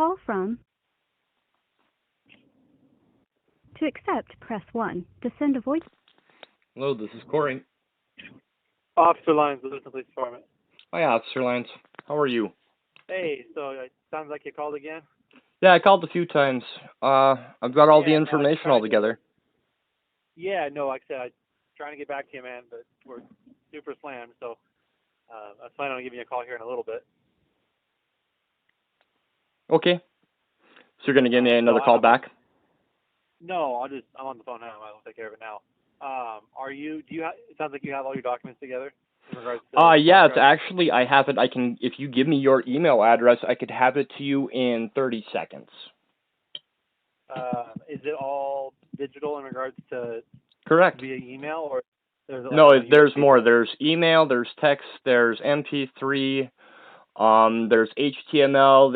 call from. To accept, press 1. To send a voice. Hello, this is Corey. Officer Lyons, Lewiston Police Department. Hi, Officer Lyons. How are you? Hey, so it sounds like you called again? Yeah, I called a few times. I've got all the information all together. Yeah, no, like I said, I'm trying to get back to you, man, but we're super slammed, so I was planning on giving you a call here in a little bit. Okay. So you're going to give me another call back? No, I'm on the phone now. I'll take care of it now. It sounds like you have all your documents together in regards to... Yeah, it's actually, I have it. If you give me your email address, I could have it to you in 30 seconds. Is it all digital in regards to... Correct. Via email, or... No, there's more. There's email, there's text, there's MP3, there's HTML,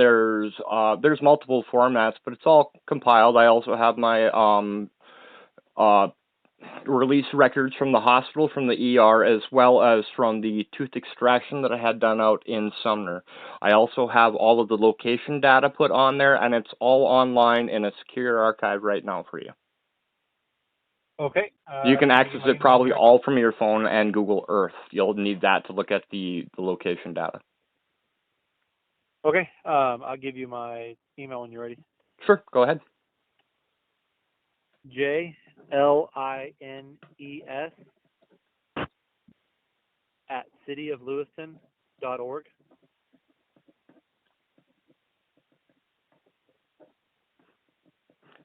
there's multiple formats, but it's all compiled. I also have my release records from the hospital, from the ER, as well as from the tooth extraction that I had done out in Sumner. I also have all of the location data put on there, and it's all online in a secure archive right now for you. Okay. You can access it probably all from your phone and Google Earth. You'll need that to look at the location data. Okay. I'll give you my email when you're ready. Sure. Go ahead. JLINES at cityoflewiston.org.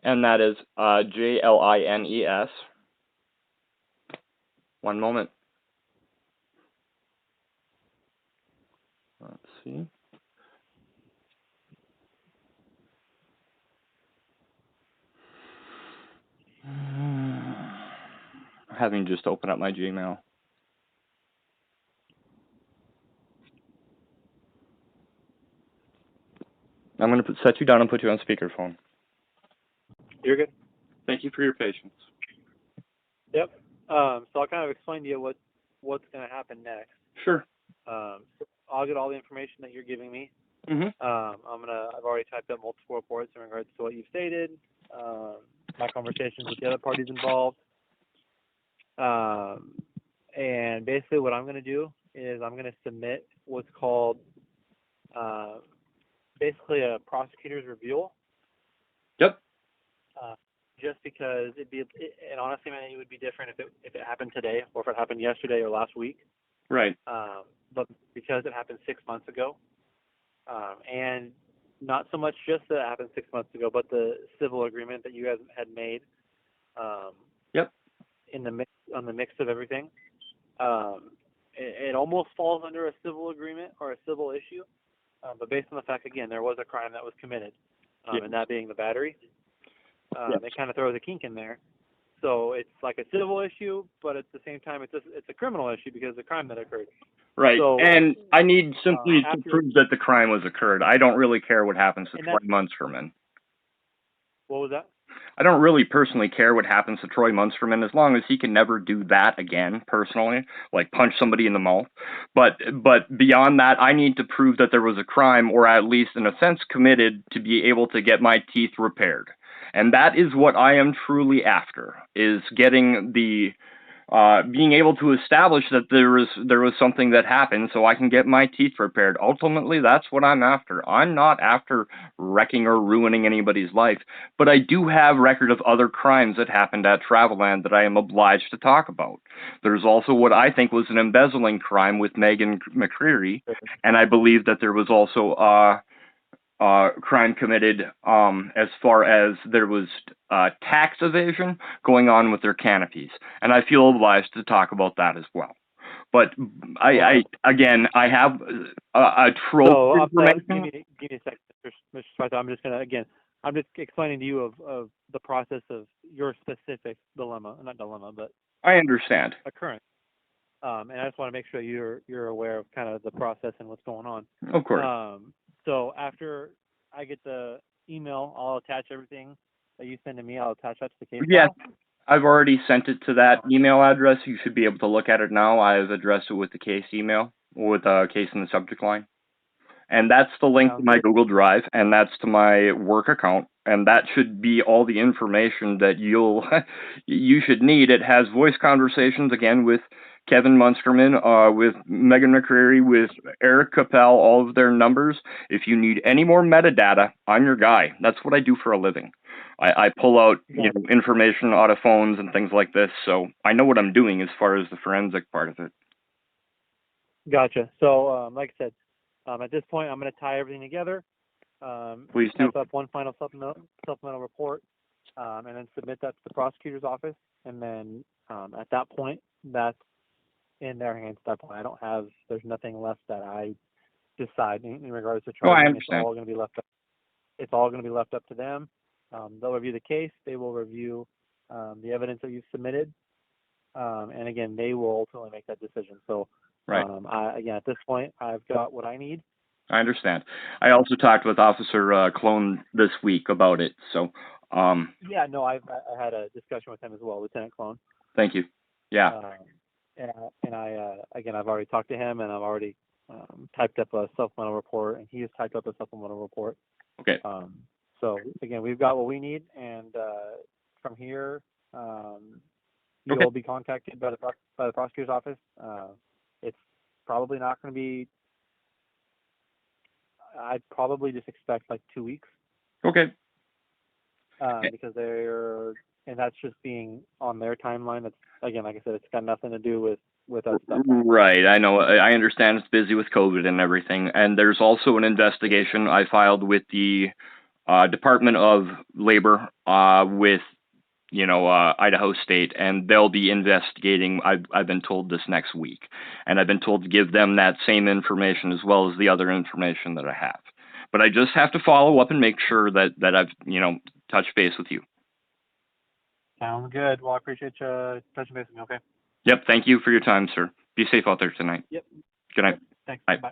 And that is JLINES. One moment. Let's see. Having just open up my Gmail. I'm going to set you down and put you on speakerphone. You're good. Thank you for your patience. Yep. So I'll kind of explain to you what's going to happen next. Sure. I'll get all the information that you're giving me. Mm-hmm. I've already typed up multiple reports in regards to what you've stated, my conversations with the other parties involved. And basically what I'm going to do is I'm going to submit what's called basically a prosecutor's review. Yep. Just because and honestly, man, it would be different if it happened today or if it happened yesterday or last week. Right. But because it happened 6 months ago, and not so much just that it happened 6 months ago, but the civil agreement that you guys had made. Yep. In the mix of everything, it almost falls under a civil agreement or a civil issue. But based on the fact, again, there was a crime that was committed, Yes. and that being the battery. Yes. It kind of throws a kink in there. So it's like a civil issue, but at the same time, it's a criminal issue because of the crime that occurred. Right, so, and I need simply to prove that the crime was occurred. I don't really care what happens to Troy Munsterman. What was that? I don't really personally care what happens to Troy Munsterman as long as he can never do that again, personally, like punch somebody in the mouth. But beyond that, I need to prove that there was a crime, or at least in a sense committed, to be able to get my teeth repaired. And that is what I am truly after, is getting the being able to establish that there was something that happened so I can get my teeth repaired. Ultimately, that's what I'm after. I'm not after wrecking or ruining anybody's life, but I do have record of other crimes that happened at Travelland that I am obliged to talk about. There's also what I think was an embezzling crime with Megan McCreary, and I believe that there was also crime committed as far as there was tax evasion going on with their canopies, and I feel obliged to talk about that as well. But I have a trove of information. Give me a second, Mr. Spicer. I'm just explaining to you of the process of your specific but I understand. Occurrence. And I just want to make sure you're aware of kind of the process and what's going on. Of course. So after I get the email, I'll attach everything that you send to me. I'll attach that to the case. Yes, I've already sent it to that email address. You should be able to look at it now. I've addressed it with the case email, with a case in the subject line. And that's the link to Sounds my good. Google Drive, and that's to my work account, and that should be all the information that you should need. It has voice conversations, again, with Kevin Munsterman, with Megan McCreary, with Eric Capel, all of their numbers. If you need any more metadata, I'm your guy. That's what I do for a living. I pull out information out of phones and things like this, so I know what I'm doing as far as the forensic part of it. Gotcha. So, like I said, at this point, I'm going to tie everything together. Please do. Type up one final supplemental report, and then submit that to the prosecutor's office. And then at that point, that's in their hands. At that point, there's nothing left that I decide in regards to Oh, I charging. understand. It's all going to be left up. It's all going to be left up to them. They'll review the case. They will review the evidence that you've submitted, and again, they will ultimately make that decision. So, Right. again, at this point, I've got what I need. I understand. I also talked with Officer Clone this week about it, so. Yeah, no, I had a discussion with him as well, Lieutenant Clone. Thank you. Yeah. And I again, I've already talked to him, and I've already typed up a supplemental report, and he has typed up a supplemental report. Okay. So again, we've got what we need, and from here, you'll be contacted by the prosecutor's office. It's probably not going to be. I'd probably just expect like 2 weeks. Okay. Because and that's just being on their timeline. That's, again, like I said, it's got nothing to do with us. Right. I know. I understand it's busy with COVID and everything. And there's also an investigation I filed with the Department of Labor with, Idaho State, and they'll be investigating. I've been told this next week, and I've been told to give them that same information as well as the other information that I have. But I just have to follow up and make sure that I've, touched base with you. Sounds good. Well, I appreciate you touching base with me, okay? Yep, thank you for your time, sir. Be safe out there tonight. Yep. Good night. Thanks. Bye. Bye.